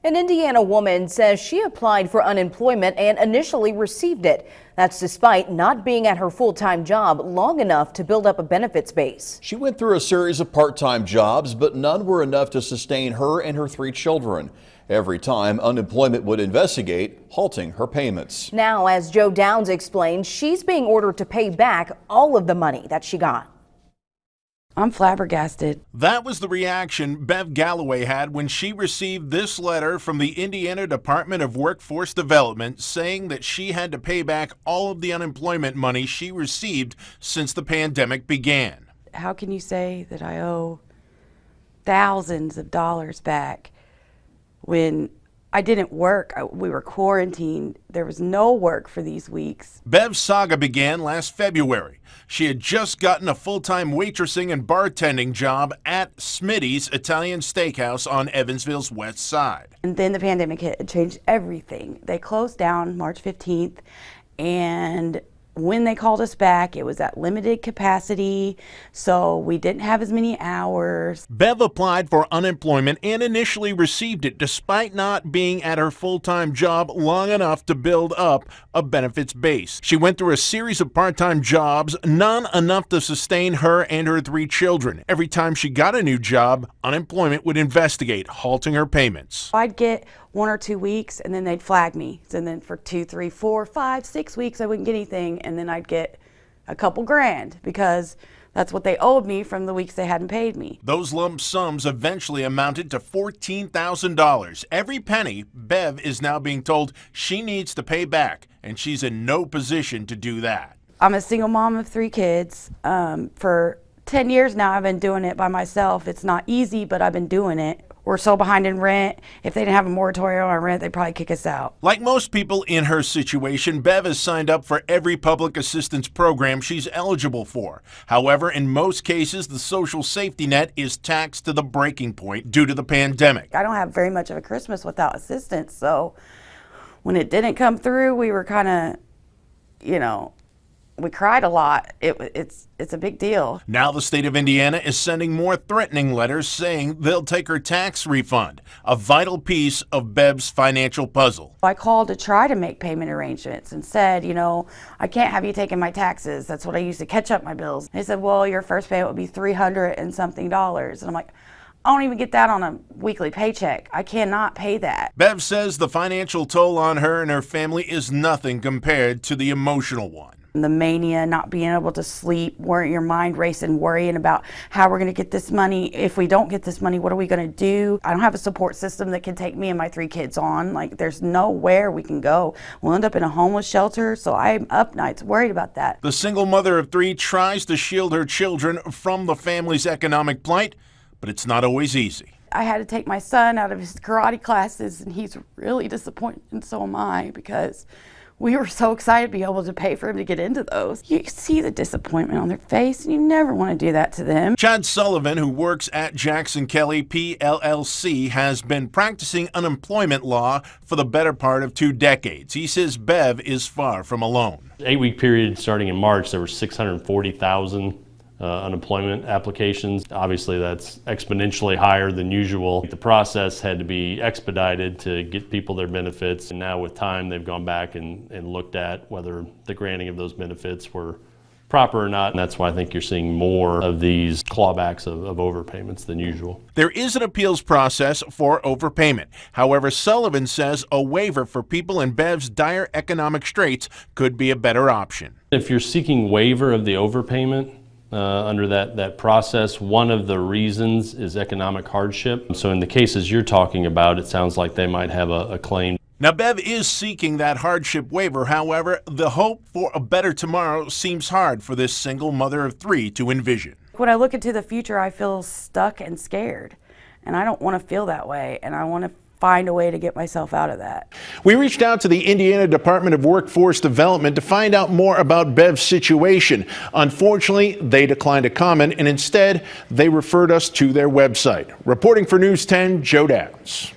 An Indiana woman says she applied for unemployment and initially received it. That's despite not being at her full-time job long enough to build up a benefits base. She went through a series of part-time jobs, but none were enough to sustain her and her 3 children. Every time, unemployment would investigate, halting her payments. Now, as Joe Downs explained, she's being ordered to pay back all of the money that she got. I'm flabbergasted. That was the reaction Bev Galloway had when she received this letter from the Indiana Department of Workforce Development saying that she had to pay back all of the unemployment money she received since the pandemic began. How can you say that I owe thousands of dollars back when I didn't work? We were quarantined. There was no work for these weeks. Bev's saga began last February. She had just gotten a full-time waitressing and bartending job at Smitty's Italian Steakhouse on Evansville's west side. And then the pandemic hit and changed everything. They closed down March 15th, and when they called us back, it was at limited capacity, so we didn't have as many hours. Bev applied for unemployment and initially received it despite not being at her full-time job long enough to build up a benefits base. She went through a series of part-time jobs, none enough to sustain her and her 3 children. Every time she got a new job, unemployment would investigate, halting her payments. I'd get 1 or 2 weeks and then they'd flag me. And then for 2, 3, 4, 5, 6 weeks, I wouldn't get anything. And then I'd get a couple grand because that's what they owed me from the weeks they hadn't paid me. Those lump sums eventually amounted to $14,000. Every penny, Bev is now being told she needs to pay back, and she's in no position to do that. I'm a single mom of 3 kids. For 10 years now, I've been doing it by myself. It's not easy, but I've been doing it. We're so behind in rent. If they didn't have a moratorium on rent, they'd probably kick us out. Like most people in her situation, Bev has signed up for every public assistance program she's eligible for. However, in most cases, the social safety net is taxed to the breaking point due to the pandemic. I don't have very much of a Christmas without assistance, so when it didn't come through, we were kind of, we cried a lot. It's a big deal. Now the state of Indiana is sending more threatening letters saying they'll take her tax refund, a vital piece of Bev's financial puzzle. I called to try to make payment arrangements and said, I can't have you taking my taxes. That's what I use to catch up my bills. They said, well, your first payment would be $300 and something. And I'm like, I don't even get that on a weekly paycheck. I cannot pay that. Bev says the financial toll on her and her family is nothing compared to the emotional one. The mania, not being able to sleep, your mind racing, worrying about how we're going to get this money. If we don't get this money, what are we going to do? I don't have a support system that can take me and my 3 kids on. Like, there's nowhere we can go. We'll end up in a homeless shelter, so I'm up nights worried about that. The single mother of 3 tries to shield her children from the family's economic plight, but it's not always easy. I had to take my son out of his karate classes, and he's really disappointed, and so am I, because we were so excited to be able to pay for him to get into those. You see the disappointment on their face, and you never want to do that to them. Chad Sullivan, who works at Jackson Kelly PLLC, has been practicing unemployment law for the better part of 2 decades. He says Bev is far from alone. 8-week period starting in March, there were 640,000 unemployment applications. Obviously, that's exponentially higher than usual. The process had to be expedited to get people their benefits, and now with time, they've gone back and looked at whether the granting of those benefits were proper or not, and that's why I think you're seeing more of these clawbacks of overpayments than usual. There is an appeals process for overpayment. However, Sullivan says a waiver for people in Bev's dire economic straits could be a better option. If you're seeking waiver of the overpayment, under that process, one of the reasons is economic hardship. So in the cases you're talking about, it sounds like they might have a claim. Now, Bev is seeking that hardship waiver. However, the hope for a better tomorrow seems hard for this single mother of 3 to envision. When I look into the future, I feel stuck and scared, and I don't want to feel that way, and I want to find a way to get myself out of that. We reached out to the Indiana Department of Workforce Development to find out more about Bev's situation. Unfortunately, they declined to comment, and instead, they referred us to their website. Reporting for News 10, Joe Downs.